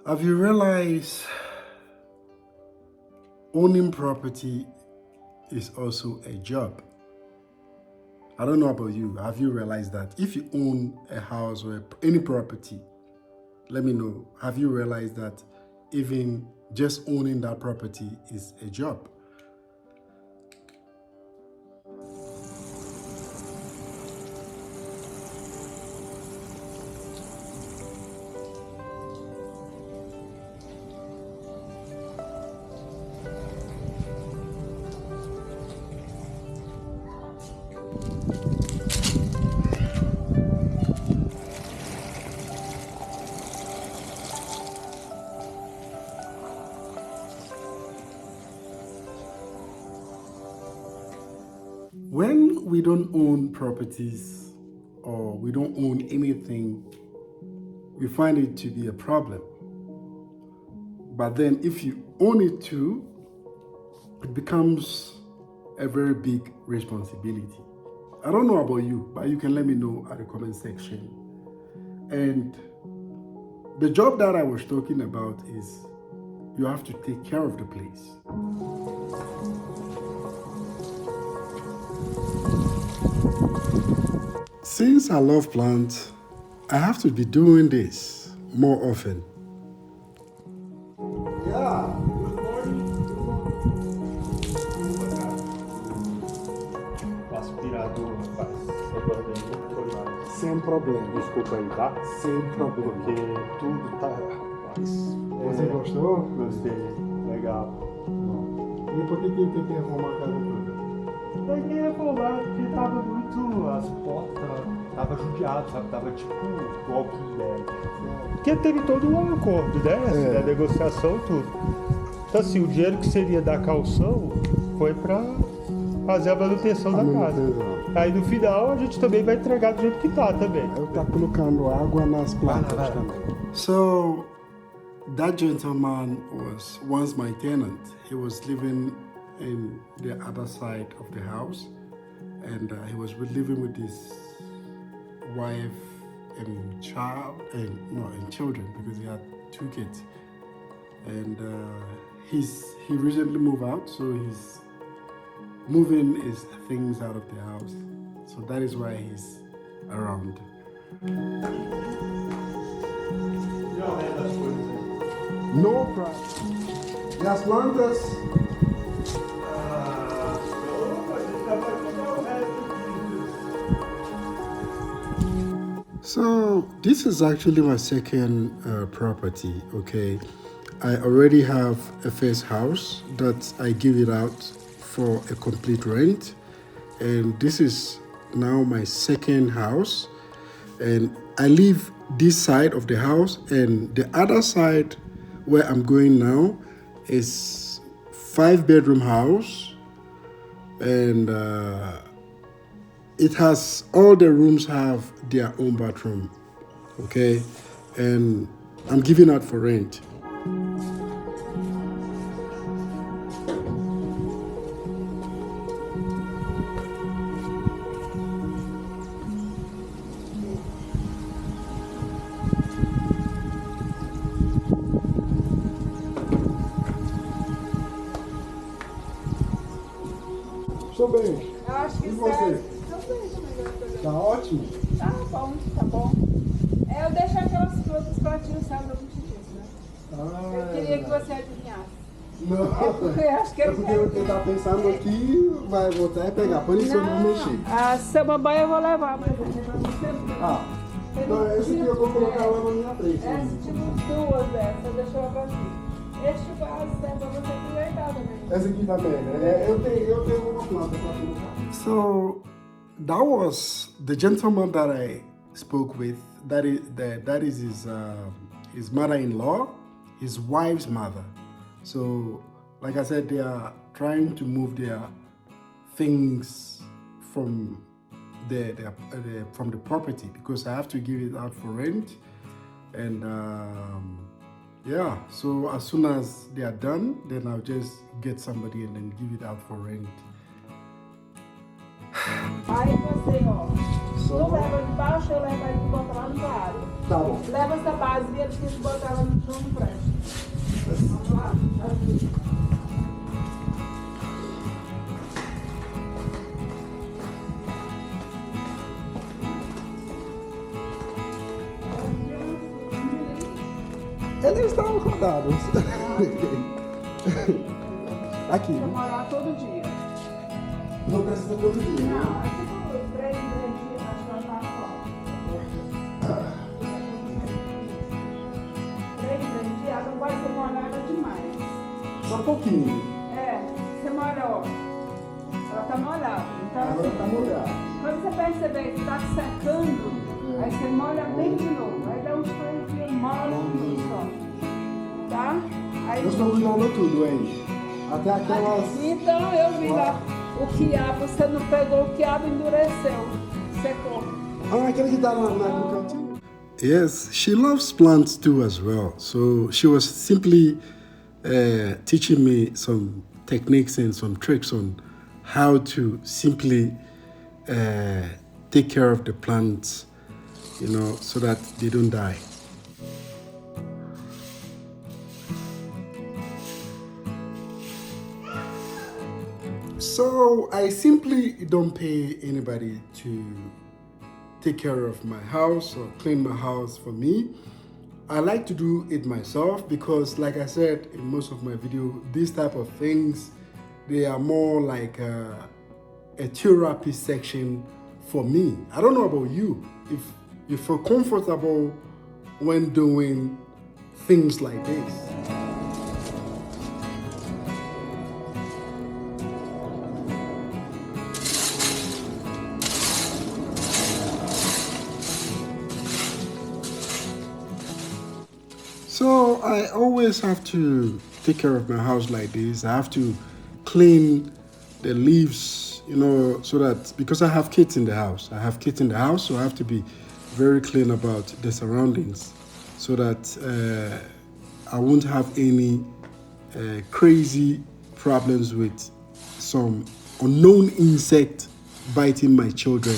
Have you realized owning property is also a job? I don't know about you. Have you realized that if you own a house or any property, let me know. Have you realized that even just owning that property is a job? When we don't own properties or we don't own anything, we find it to be a problem. But then if you own it too, it becomes a very big responsibility. I don't know about you, but you can let me know at the comment section. And the job that I was talking about is you have to take care of the place. Since I love plants, I have to be doing this more often. Yeah, good morning. O aspirador, rapaz, Sem problema. desculpa aí, tá? Sem problema. Porque tudo tá, rapaz. Você gostou? Gostei, legal. E por que tem que arrumar a casa toda? Peguei a falar porque tava muito, as portas, tava judiado, sabe? Tava tipo Walking Dead. Porque teve todo um acordo, né? Assim, da negociação e tudo. Então assim, o dinheiro que seria da calção foi pra fazer a manutenção da casa. Aí no final a gente também vai entregar do jeito que tá também. Eu tá colocando água nas plantas também. So, that gentleman was once my tenant. He was living in the other side of the house, and he was living with his wife and child, and children, because he had 2 kids. And he recently moved out, so he's moving his things out of the house. So that is why he's around. No problem. Las plantas. So this is actually my second property. Okay, I already have a first house that I give it out for a complete rent, and this is now my second house, and I live this side of the house, and the other side where I'm going now is 5-bedroom house, and it has all the rooms have their own bathroom. Okay, and I'm giving out for rent. Estou bem. Eu acho que E você? serve. Tô bem também. Tá ótimo. Tá bom, tá bom. Eu deixei aquelas outros pratinhos, sabe, no disso, né? Eu queria que você adivinhasse. Não. Eu acho que É porque eu tava pensando aqui, vai voltar e pegar, por isso eu não mexi. A samambaia eu vou levar, mas eu não sei. Ah, então esse aqui eu vou colocar lá na minha frente. Essa tipo 2 dessas, deixa eu pra ti. Este vaso é pra você aproveitar também. Essa aqui também, né? Eu tenho uma planta pra colocar. So, that was the gentleman that I spoke with. That is his mother-in-law, his wife's mother. So, like I said, they are trying to move their things from from the property because I have to give it out for rent, and yeah. So as soon as they are done, then I'll just get somebody and then give it out for rent. Aí você, ó. So Tu leva de baixo, eu levo aí e bota lá no área. Tá bom. Leva essa base dele que eles botar ela no chão no prédio. Vamos lá. Eles estão rodados. Aqui. Vou morar todo dia. Não precisa todo dia. Não, aqui por 3 dias, acho que vai estar fora. 3 dias, não vai ser molhada demais. Só um pouquinho. É, você molha, ó. Ela tá molhada. Então, Agora tá molhado. quando você perceber que tá secando, aí você molha bem de novo. Aí dá uns 3 dias, molha um pouquinho só. Tá? Aí, Eu estou molhando tudo, hein? Até aquelas... então eu vi lá o quiabo, você não pegou o quiabo, endureceu, secou. Ah, aquele que tá no cantinho? Yes, she loves plants too as well. So she was simply teaching me some techniques and some tricks on how to simply take care of the plants, you know, so that they don't die. So I simply don't pay anybody to take care of my house or clean my house for me. I like to do it myself because, like I said in most of my video, these type of things, they are more like a therapy section for me. I don't know about you. If you feel comfortable when doing things like this. So I always have to take care of my house like this. I have to clean the leaves, you know, so that, because I have kids in the house. So I have to be very clean about the surroundings so that I won't have any crazy problems with some unknown insect biting my children.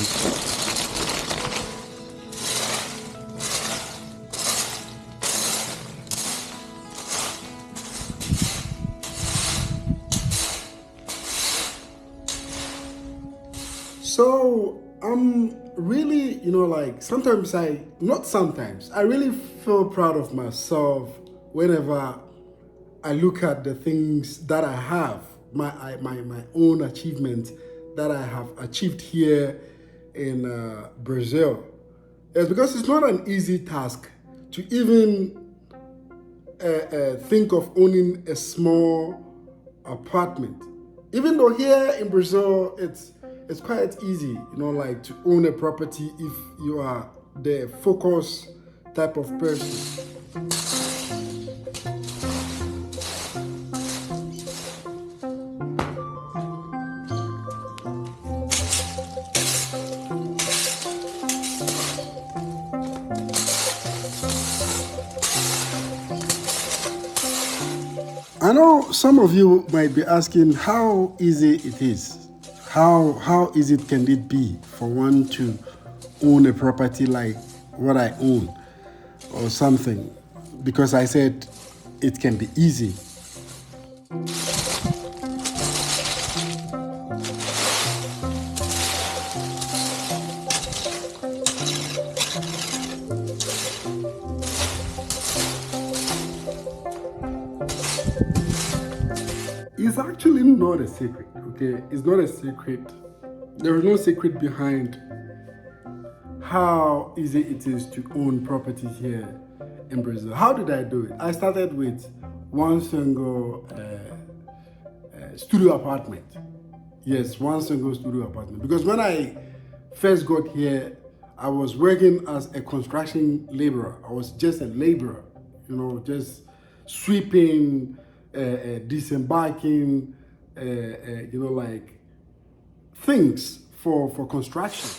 So I'm really, you know, like I really feel proud of myself whenever I look at the things that I have, my own achievement that I have achieved here in Brazil. It's because it's not an easy task to even think of owning a small apartment. Even though here in Brazil, it's quite easy, you know, like to own a property if you are the focus type of person. I know some of you might be asking how easy it is. How easy can it be for one to own a property like what I own or something? Because I said it can be easy. It's actually not a secret, okay? It's not a secret. There is no secret behind how easy it is to own property here in Brazil. How did I do it? I started with one single studio apartment. Yes, one single studio apartment. Because when I first got here, I was working as a construction laborer. I was just a laborer, you know, just sweeping, disembarking, you know, like things for construction.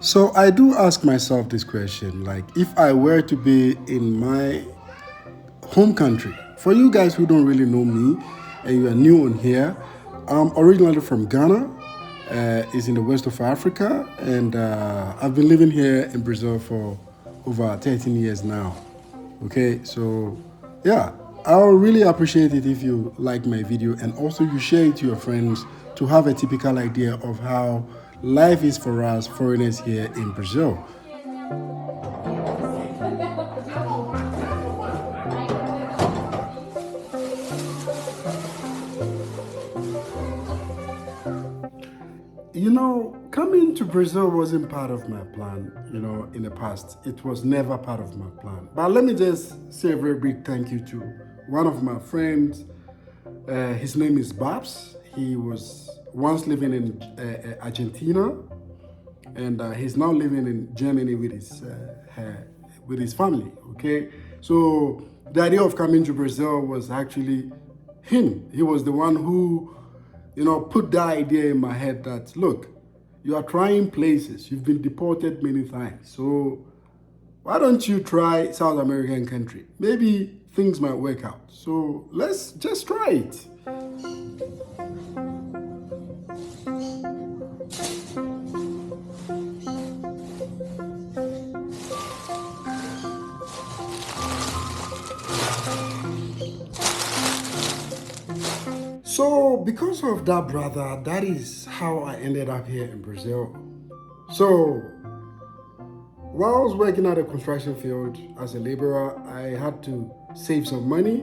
So I do ask myself this question, like if I were to be in my home country, for you guys who don't really know me and you are new on here, I'm originally from Ghana. It's in the west of Africa, and I've been living here in Brazil for over 13 years now. Okay, so yeah, I'll really appreciate it if you like my video and also you share it to your friends to have a typical idea of how life is for us foreigners here in Brazil. You know, coming to Brazil wasn't part of my plan, in the past. It was never part of my plan. But let me just say a very big thank you to one of my friends. His name is Babs. He was once living in Argentina, and he's now living in Germany with his family. Okay, so the idea of coming to Brazil was actually him. He was the one who, put the idea in my head that look, you are trying places. You've been deported many times, so why don't you try South American country? Maybe things might work out. So let's just try it. So because of that, brother, that is how I ended up here in Brazil. So while I was working at a construction field as a laborer, I had to save some money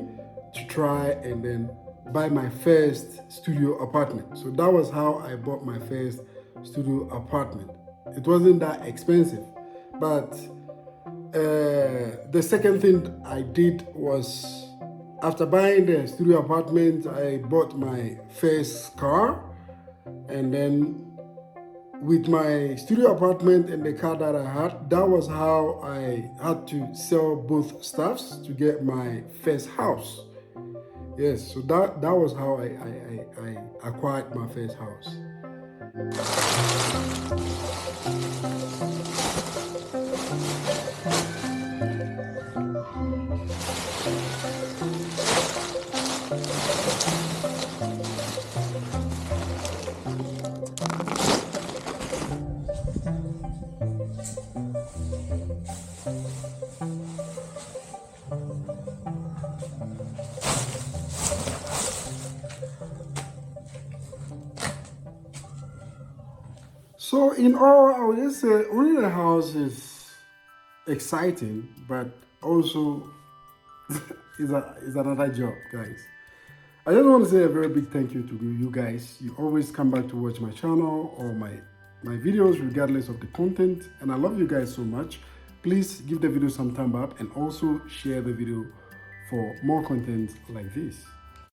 to try and then buy my first studio apartment. So that was how I bought my first studio apartment. It wasn't that expensive, but the second thing I did was, after buying the studio apartment, I bought my first car, and then with my studio apartment and the car that I had, that was how I had to sell both stuffs to get my first house. Yes, so that was how I acquired my first house. So in all, I would just say owning a house is exciting, but also is another job, guys. I just want to say a very big thank you to you guys. You always come back to watch my channel or my videos regardless of the content, and I love you guys so much. Please give the video some thumb up and also share the video for more content like this.